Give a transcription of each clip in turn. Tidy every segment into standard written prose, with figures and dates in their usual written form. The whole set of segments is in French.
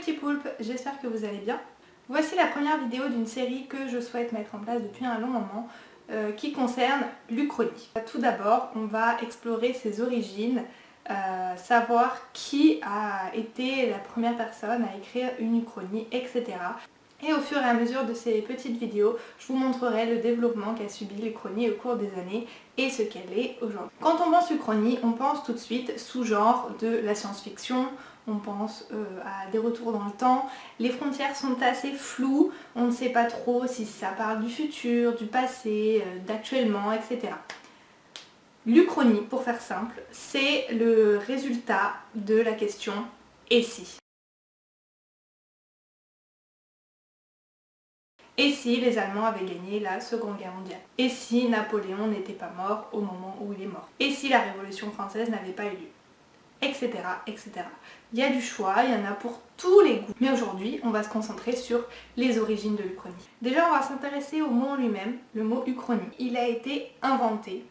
petits poulpes, j'espère que vous allez bien. Voici la première vidéo d'une série que je souhaite mettre en place depuis un long moment qui concerne l'Uchronie. Tout d'abord, on va explorer ses origines, savoir qui a été la première personne à écrire une Uchronie, etc. Et au fur et à mesure de ces petites vidéos, je vous montrerai le développement qu'a subi l'Uchronie au cours des années et ce qu'elle est aujourd'hui. Quand on pense Uchronie, on pense tout de suite sous-genre de la science-fiction, on pense à des retours dans le temps. Les frontières sont assez floues, on ne sait pas trop si ça parle du futur, du passé, d'actuellement, etc. L'Uchronie, pour faire simple, c'est le résultat de la question « et si ?» Et si les Allemands avaient gagné la Seconde Guerre mondiale? Et si Napoléon n'était pas mort au moment où il est mort? Et si la Révolution française n'avait pas eu lieu? Etc, etc. Il y a du choix, il y en a pour tous les goûts. Mais aujourd'hui, on va se concentrer sur les origines de l'Uchronie. Déjà, on va s'intéresser au mot en lui-même, le mot Uchronie. Il a été inventé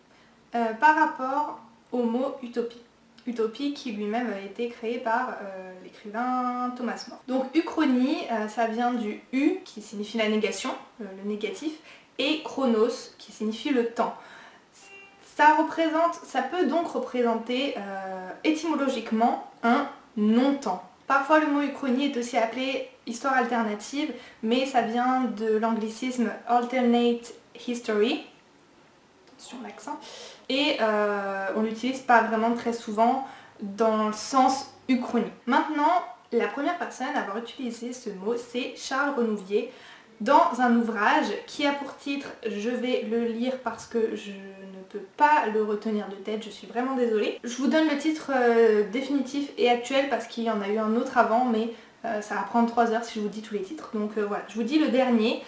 par rapport au mot utopie. Utopie qui lui-même a été créé par l'écrivain Thomas More. Donc Uchronie, ça vient du U qui signifie la négation, le négatif, et chronos qui signifie le temps. Ça peut donc représenter étymologiquement un non-temps. Parfois le mot Uchronie est aussi appelé histoire alternative, mais ça vient de l'anglicisme alternate history, sur l'accent, et on l'utilise pas vraiment très souvent dans le sens Uchronie. Maintenant, la première personne à avoir utilisé ce mot, c'est Charles Renouvier, dans un ouvrage qui a pour titre, je vais le lire parce que je ne peux pas le retenir de tête, je suis vraiment désolée. Je vous donne le titre définitif et actuel parce qu'il y en a eu un autre avant, mais ça va prendre 3 heures si je vous dis tous les titres. Donc voilà, je vous dis le dernier.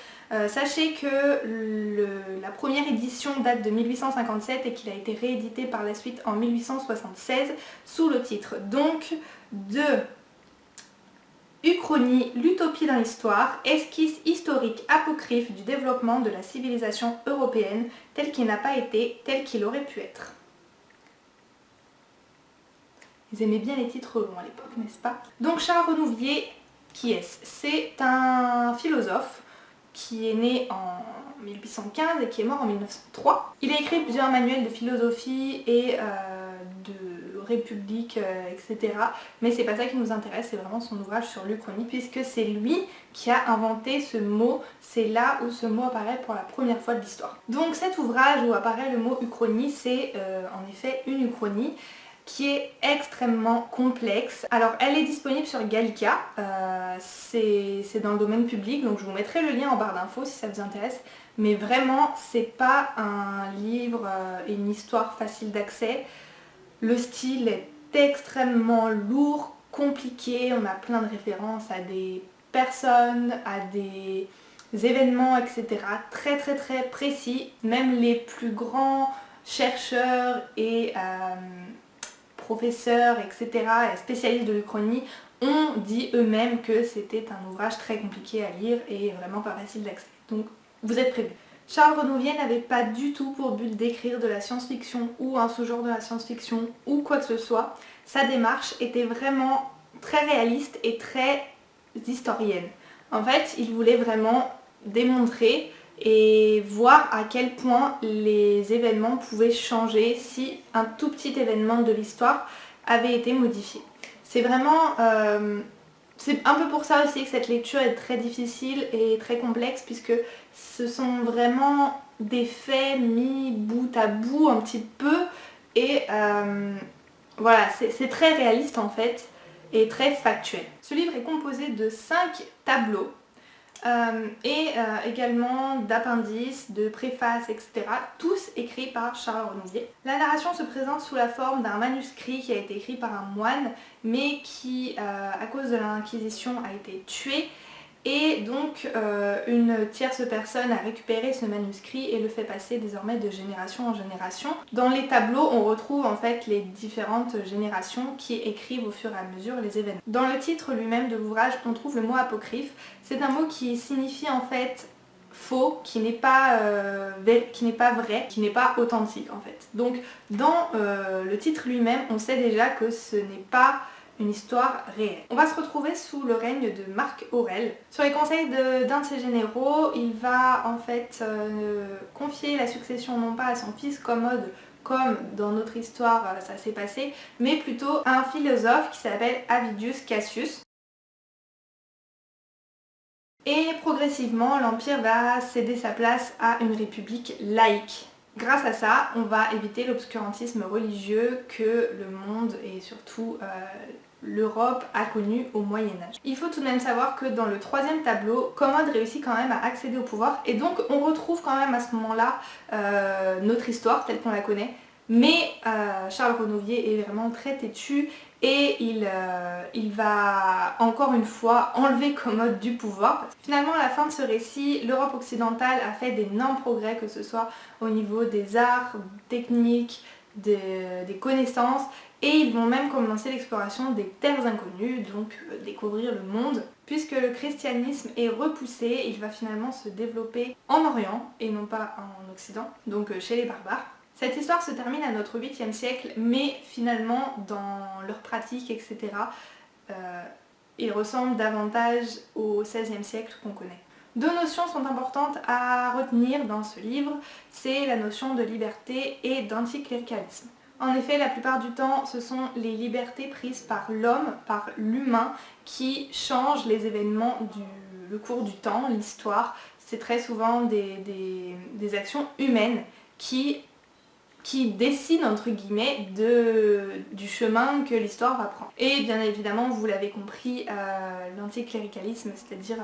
Sachez que la première édition date de 1857 et qu'il a été réédité par la suite en 1876 sous le titre donc de Uchronie, l'utopie dans l'histoire, esquisse historique apocryphe du développement de la civilisation européenne tel qu'il n'a pas été, tel qu'il aurait pu être. Ils aimaient bien les titres longs à l'époque, n'est-ce pas? Donc Charles Renouvier, qui est-ce? C'est un philosophe qui est né en 1815 et qui est mort en 1903. Il a écrit plusieurs manuels de philosophie et de république, etc. Mais c'est pas ça qui nous intéresse, c'est vraiment son ouvrage sur l'Uchronie, puisque c'est lui qui a inventé ce mot, c'est là où ce mot apparaît pour la première fois de l'histoire. Donc cet ouvrage où apparaît le mot Uchronie, c'est en effet une Uchronie qui est extrêmement complexe. Alors elle est disponible sur Gallica, c'est dans le domaine public, donc je vous mettrai le lien en barre d'infos si ça vous intéresse, mais vraiment c'est pas un livre et une histoire facile d'accès. Le style est extrêmement lourd, compliqué, on a plein de références à des personnes, à des événements, etc. Très très très précis, même les plus grands chercheurs et professeurs, etc., et spécialistes de l'Uchronie ont dit eux-mêmes que c'était un ouvrage très compliqué à lire et vraiment pas facile d'accès. Donc vous êtes prévenus. Charles Renouvier n'avait pas du tout pour but d'écrire de la science-fiction ou un sous-genre de la science-fiction ou quoi que ce soit. Sa démarche était vraiment très réaliste et très historienne. En fait, il voulait vraiment démontrer et voir à quel point les événements pouvaient changer si un tout petit événement de l'histoire avait été modifié. C'est vraiment... c'est un peu pour ça aussi que cette lecture est très difficile et très complexe, puisque ce sont vraiment des faits mis bout à bout un petit peu, et voilà, c'est très réaliste en fait, et très factuel. Ce livre est composé de 5 tableaux, et également d'appendices, de préfaces, etc. Tous écrits par Charles Renouvier. La narration se présente sous la forme d'un manuscrit qui a été écrit par un moine, mais qui, à cause de l'Inquisition, a été tué. Et donc une tierce personne a récupéré ce manuscrit et le fait passer désormais de génération en génération. Dans les tableaux, on retrouve en fait les différentes générations qui écrivent au fur et à mesure les événements. Dans le titre lui-même de l'ouvrage, on trouve le mot apocryphe. C'est un mot qui signifie en fait faux, qui n'est pas vrai, qui n'est pas authentique en fait. Donc dans le titre lui-même, on sait déjà que ce n'est pas une histoire réelle. On va se retrouver sous le règne de Marc Aurèle. Sur les conseils d'un de ses généraux, il va en fait confier la succession non pas à son fils Commode, comme dans notre histoire ça s'est passé, mais plutôt à un philosophe qui s'appelle Avidius Cassius. Et progressivement, l'Empire va céder sa place à une république laïque. Grâce à ça, on va éviter l'obscurantisme religieux que le monde et surtout l'Europe a connu au Moyen-Âge. Il faut tout de même savoir que dans le troisième tableau, Commode réussit quand même à accéder au pouvoir et donc on retrouve quand même à ce moment-là notre histoire telle qu'on la connaît. Mais Charles Renouvier est vraiment très têtu et il va encore une fois enlever Commode du pouvoir. Finalement, à la fin de ce récit, l'Europe occidentale a fait d'énormes progrès, que ce soit au niveau des arts, techniques, des connaissances, et ils vont même commencer l'exploration des terres inconnues, donc découvrir le monde. Puisque le christianisme est repoussé, il va finalement se développer en Orient et non pas en Occident, donc chez les barbares. Cette histoire se termine à notre 8e siècle, mais finalement, dans leurs pratiques, etc., ils ressemblent davantage au 16e siècle qu'on connaît. Deux notions sont importantes à retenir dans ce livre, c'est la notion de liberté et d'anticléricalisme. En effet, la plupart du temps, ce sont les libertés prises par l'homme, par l'humain, qui changent les événements le cours du temps, l'histoire. C'est très souvent des actions humaines qui décide entre guillemets du chemin que l'histoire va prendre. Et bien évidemment, vous l'avez compris, l'anticléricalisme, c'est-à-dire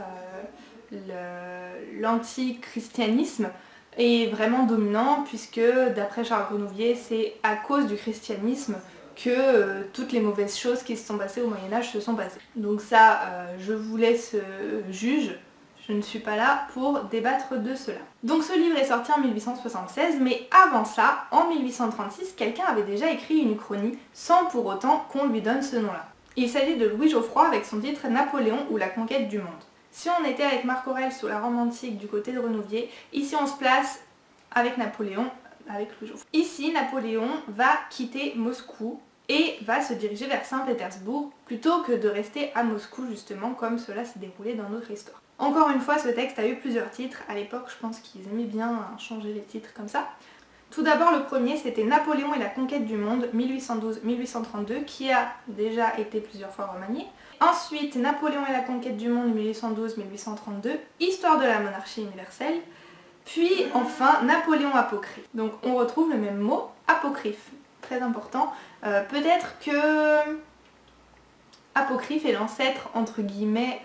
l'antichristianisme, est vraiment dominant puisque d'après Charles Renouvier, c'est à cause du christianisme que toutes les mauvaises choses qui se sont passées au Moyen-Âge se sont passées. Donc ça, je vous laisse juge. Je ne suis pas là pour débattre de cela. Donc ce livre est sorti en 1876, mais avant ça, en 1836, quelqu'un avait déjà écrit une uchronie sans pour autant qu'on lui donne ce nom-là. Il s'agit de Louis Geoffroy avec son titre Napoléon ou la conquête du monde. Si on était avec Marc Aurèle sous la Rome antique du côté de Renouvier, ici on se place avec Napoléon, avec Louis Geoffroy. Ici, Napoléon va quitter Moscou et va se diriger vers Saint-Pétersbourg plutôt que de rester à Moscou justement comme cela s'est déroulé dans notre histoire. Encore une fois, ce texte a eu plusieurs titres. À l'époque, je pense qu'ils aimaient bien changer les titres comme ça. Tout d'abord, le premier, c'était Napoléon et la conquête du monde, 1812-1832, qui a déjà été plusieurs fois remanié. Ensuite, Napoléon et la conquête du monde, 1812-1832, Histoire de la monarchie universelle. Puis, enfin, Napoléon apocryphe. Donc, on retrouve le même mot, apocryphe. Très important. Peut-être que apocryphe est l'ancêtre entre guillemets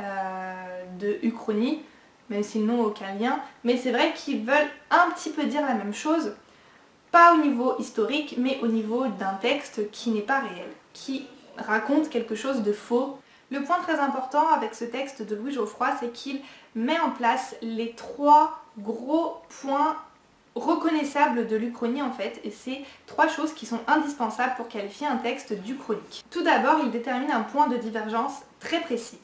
de uchronie, même s'ils n'ont aucun lien, mais c'est vrai qu'ils veulent un petit peu dire la même chose, pas au niveau historique, mais au niveau d'un texte qui n'est pas réel, qui raconte quelque chose de faux. Le point très important avec ce texte de Louis Geoffroy, c'est qu'il met en place les trois gros points reconnaissable de l'Uchronie en fait, et c'est trois choses qui sont indispensables pour qualifier un texte d'uchronique. Tout d'abord, il détermine un point de divergence très précis.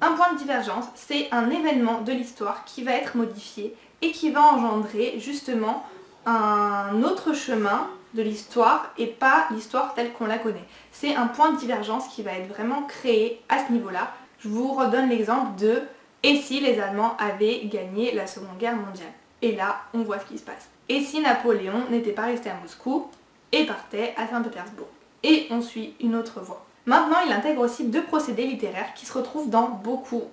Un point de divergence, c'est un événement de l'histoire qui va être modifié et qui va engendrer justement un autre chemin de l'histoire et pas l'histoire telle qu'on la connaît. C'est un point de divergence qui va être vraiment créé à ce niveau-là. Je vous redonne l'exemple de « Et si les Allemands avaient gagné la Seconde Guerre mondiale ?» Et là, on voit ce qui se passe. Et si Napoléon n'était pas resté à Moscou et partait à Saint-Pétersbourg? Et on suit une autre voie. Maintenant, il intègre aussi deux procédés littéraires qui se retrouvent dans beaucoup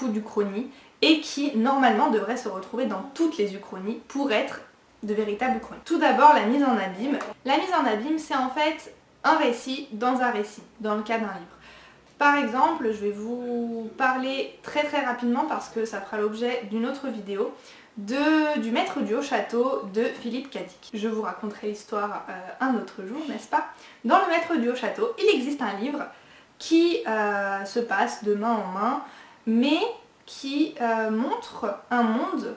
d'uchronies et qui, normalement, devraient se retrouver dans toutes les uchronies pour être de véritables uchronies. Tout d'abord, la mise en abîme. La mise en abîme, c'est en fait un récit, dans le cas d'un livre. Par exemple, je vais vous parler très rapidement parce que ça fera l'objet d'une autre vidéo du Maître du Haut-Château de Philippe Cadic. Je vous raconterai l'histoire un autre jour, n'est-ce pas? Dans le Maître du Haut-Château, il existe un livre qui se passe de main en main, mais qui montre un monde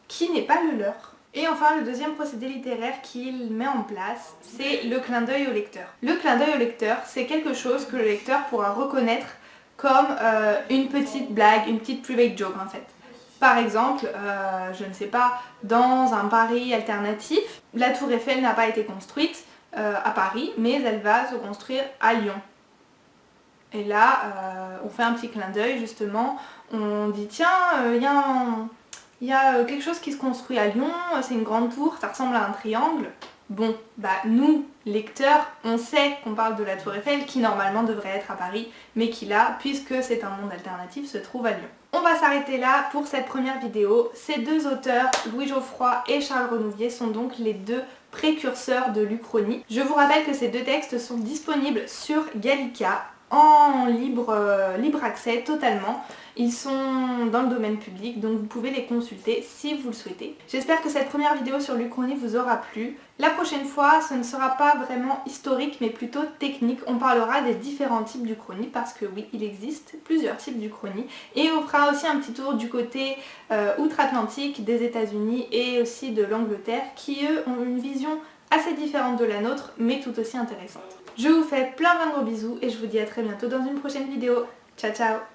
qui n'est pas le leur. Et enfin, le deuxième procédé littéraire qu'il met en place, c'est le clin d'œil au lecteur. Le clin d'œil au lecteur, c'est quelque chose que le lecteur pourra reconnaître comme une petite blague, une petite private joke en fait. Par exemple, je ne sais pas, dans un Paris alternatif, la tour Eiffel n'a pas été construite à Paris, mais elle va se construire à Lyon. Et là, on fait un petit clin d'œil justement, on dit tiens, il y a quelque chose qui se construit à Lyon, c'est une grande tour, ça ressemble à un triangle. Bon, bah nous, lecteurs, on sait qu'on parle de la Tour Eiffel qui normalement devrait être à Paris, mais qui là, puisque c'est un monde alternatif, se trouve à Lyon. On va s'arrêter là pour cette première vidéo. Ces deux auteurs, Louis Geoffroy et Charles Renouvier, sont donc les deux précurseurs de l'Uchronie. Je vous rappelle que ces deux textes sont disponibles sur Gallica en libre accès totalement. Ils sont dans le domaine public, donc vous pouvez les consulter si vous le souhaitez. J'espère que cette première vidéo sur l'Uchronie vous aura plu. La prochaine fois, ce ne sera pas vraiment historique, mais plutôt technique. On parlera des différents types d'Uchronie, parce que oui, il existe plusieurs types d'Uchronie. Et on fera aussi un petit tour du côté outre-Atlantique, des États-Unis et aussi de l'Angleterre, qui eux ont une vision assez différente de la nôtre, mais tout aussi intéressante. Je vous fais plein de gros bisous et je vous dis à très bientôt dans une prochaine vidéo. Ciao ciao!